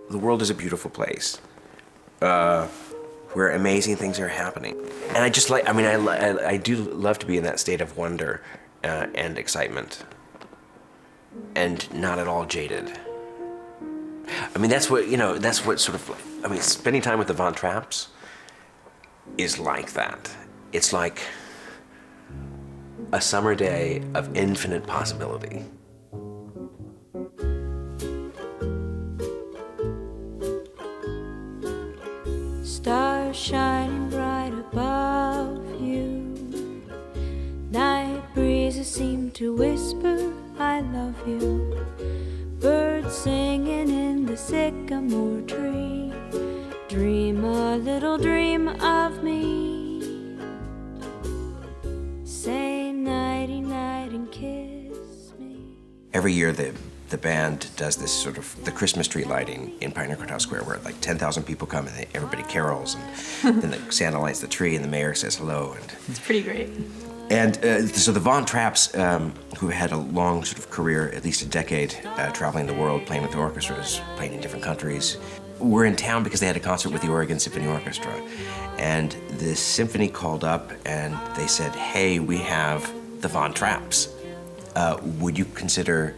the world is a beautiful place where amazing things are happening. And I just like, I do love to be in that state of wonder and excitement and not at all jaded. I mean, that's what sort of, spending time with the Von Trapps is like that. It's like a summer day of infinite possibility. Stars shining bright above you. Night breezes seem to whisper, I love you. Birds singing in the sycamore tree. Dream a little dream of me. Say nighty night and kiss me. Every year the band does this sort of the Christmas tree lighting in Pioneer Courthouse Square where like 10,000 people come and everybody carols and then the Santa lights the tree and the mayor says hello. And it's pretty great. And so the Von Trapps, who had a long sort of career, at least a decade, traveling the world, playing with orchestras, playing in different countries, were in town because they had a concert with the Oregon Symphony Orchestra. And the symphony called up and they said, hey, we have the Von Trapps. Would you consider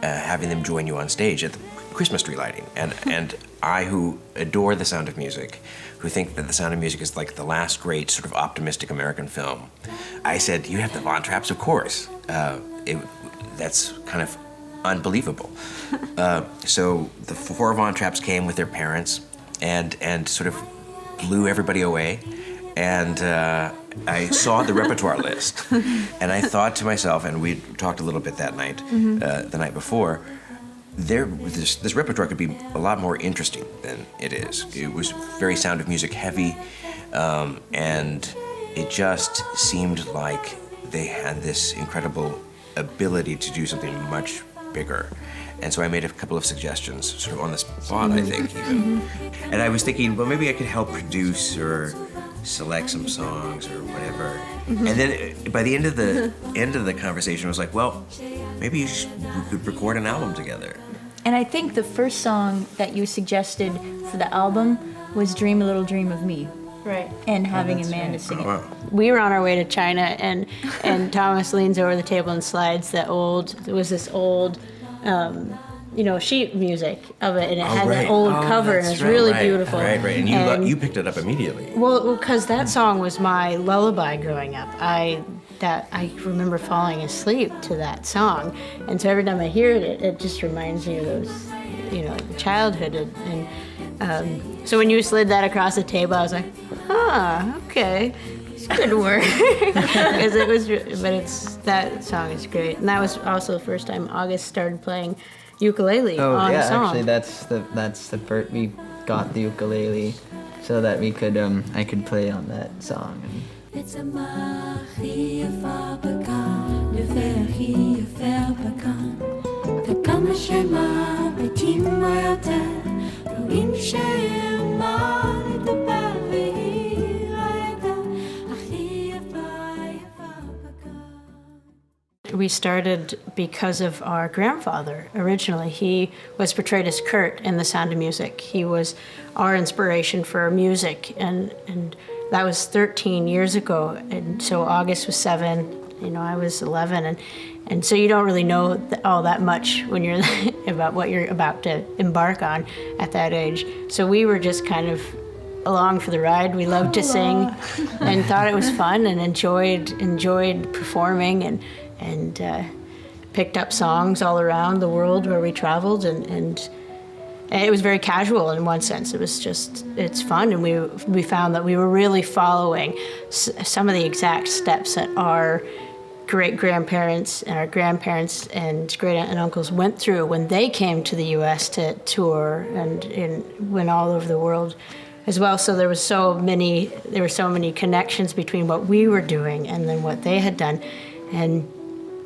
having them join you on stage at the Christmas tree lighting? And I, who adore The Sound of Music, who think that The Sound of Music is like the last great sort of optimistic American film, I said, you have the Von Trapps, of course. That's kind of unbelievable. So the four Von Trapps came with their parents and sort of blew everybody away. And I saw the repertoire list, and I thought to myself, and we talked a little bit that night, the night before, this repertoire could be a lot more interesting than it is. It was very Sound of Music heavy, and it just seemed like they had this incredible ability to do something much bigger. And so I made a couple of suggestions, sort of on the spot, I think, even. And I was thinking, well, maybe I could help produce or select some songs or whatever. And then by the end of the conversation, I was like, well, maybe we could record an album together. And I think the first song that you suggested for the album was Dream a Little Dream of Me. Right. And having Amanda sing it. Wow. We were on our way to China, and Thomas leans over the table and slides this old sheet music of it, and it had an old cover, and it was really beautiful. Right. And you picked it up immediately. Well, because that song was my lullaby growing up. I remember falling asleep to that song, and so every time I hear it, it just reminds me of those, childhood. And so when you slid that across the table, I was like, okay, it's good work. That song is great, and that was also the first time August started playing ukulele on a song. Actually, that's the part we got the ukulele so that we could I could play on that song. It's a magie fabricant, le verre fabricant. וכמה שמה בתים ביותר, רואים שמה לדבר והיא רעדה, הכי יפה We started because of our grandfather. Originally, he was portrayed as Kurt in The Sound of Music. He was our inspiration for music, and that was 13 years ago. And so August was 7, I was 11, and so you don't really know all that much when you're about what you're about to embark on at that age. So we were just kind of along for the ride. We loved to sing and thought it was fun and enjoyed performing and picked up songs all around the world where we traveled, and it was very casual in one sense. It's fun, and we found that we were really following some of the exact steps that our great-grandparents and our grandparents and great-aunt and uncles went through when they came to the U.S. to tour and went all over the world as well. So there were so many connections between what we were doing and then what they had done, and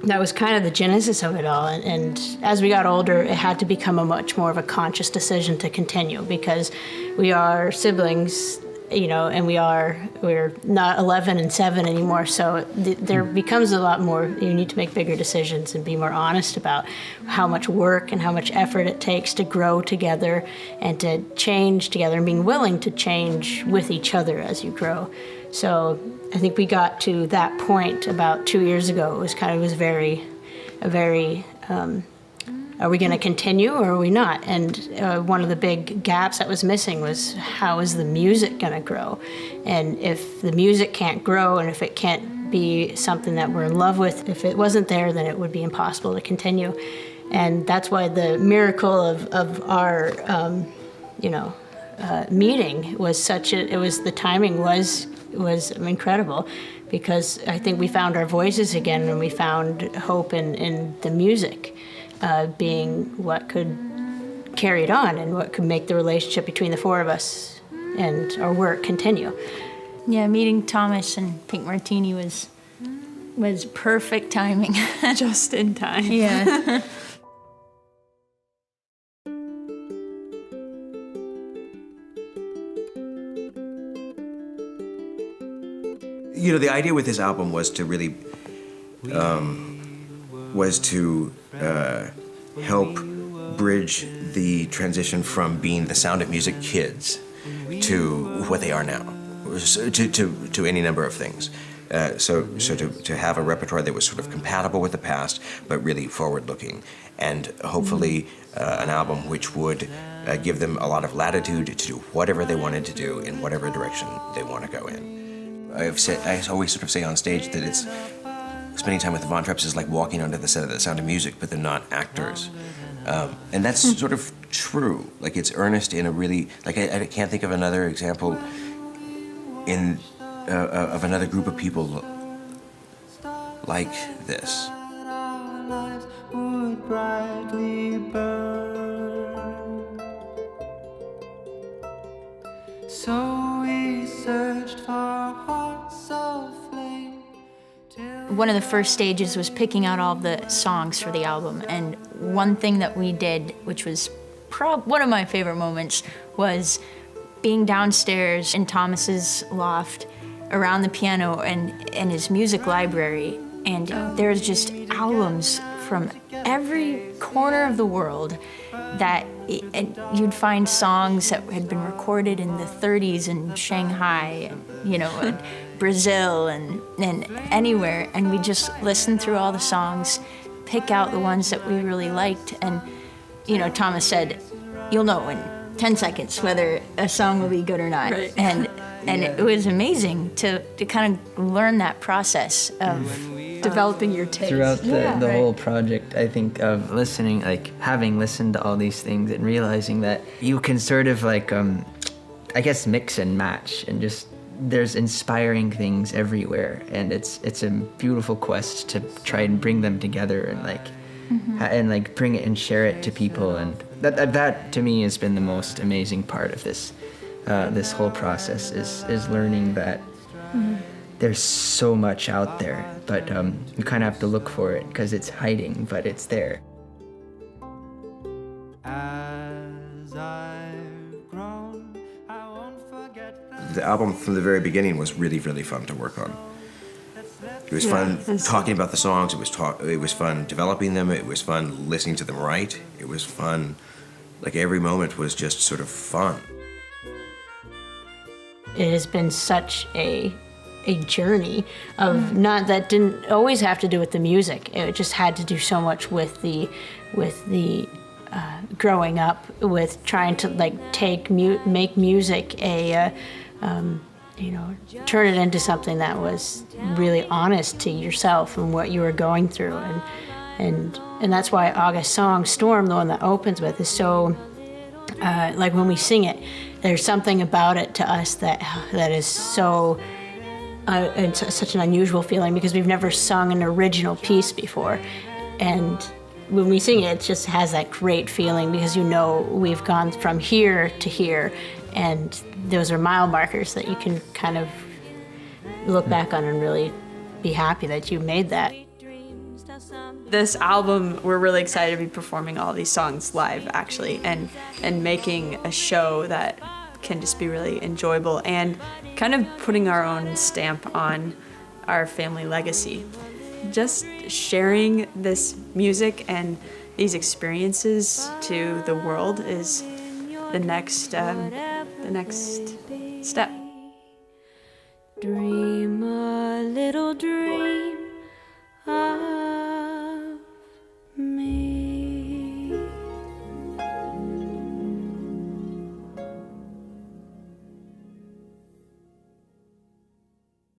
that was kind of the genesis of it all. And as we got older, it had to become a much more of a conscious decision to continue, because we are siblings and we're not 11 and 7 anymore. So there becomes a lot more. You need to make bigger decisions and be more honest about how much work and how much effort it takes to grow together and to change together, and being willing to change with each other as you grow. So I think we got to that point about 2 years ago. It was very, are we going to continue or are we not? And one of the big gaps that was missing was, how is the music going to grow? And if the music can't grow, and if it can't be something that we're in love with, if it wasn't there, then it would be impossible to continue. And that's why the miracle of our, meeting was the timing was incredible, because I think we found our voices again, and we found hope in the music being what could carry it on and what could make the relationship between the four of us and our work continue. Yeah, meeting Thomas and Pink Martini was perfect timing. Just in time. Yeah. The idea with this album was to really help bridge the transition from being the Sound of Music kids to what they are now, to any number of things. So to have a repertoire that was sort of compatible with the past, but really forward-looking, and hopefully an album which would give them a lot of latitude to do whatever they wanted to do in whatever direction they want to go in. I always sort of say on stage that it's spending time with the Von Trapps is like walking onto the set of The Sound of Music, but they're not actors. And that's sort of true. Like, it's earnest in a really, like, I can't think of another example of another group of people like this. Our lives would brightly burn. So we searched for hearts of flame. One of the first stages was picking out all the songs for the album, and one thing that we did, which was one of my favorite moments, was being downstairs in Thomas's loft around the piano and his music library, and there's just albums from every corner of the world that and you'd find songs that had been recorded in the 30s in Shanghai, and Brazil and anywhere, and we just listen through all the songs, pick out the ones that we really liked, and Thomas said, you'll know in 10 seconds whether a song will be good or not. Right. And it was amazing to kind of learn that process of Developing your taste. Throughout the whole project, I think of listening, like having listened to all these things and realizing that you can sort of mix and match, and just there's inspiring things everywhere, and it's a beautiful quest to try and bring them together and bring it and share it to people, and that to me has been the most amazing part of this whole process is learning that. There's so much out there, but you kind of have to look for it because it's hiding, but it's there. As I've grown, I won't forget The album from the very beginning was really, really fun to work on. It was fun talking about the songs. It was fun developing them. It was fun listening to them write. It was fun. Like, every moment was just sort of fun. It has been such a journey of not that didn't always have to do with the music. It just had to do so much with the growing up, with trying to make music turn it into something that was really honest to yourself and what you were going through, and that's why August song Storm, the one that opens with, is so when we sing it, there's something about it to us that is so. It's such an unusual feeling because we've never sung an original piece before, and when we sing it, it just has that great feeling because we've gone from here to here, and those are mile markers that you can kind of look back on and really be happy that you made that. This album, we're really excited to be performing all these songs live, actually, and making a show that can just be really enjoyable and kind of putting our own stamp on our family legacy. Just sharing this music and these experiences to the world is the next step. Dream a little dream.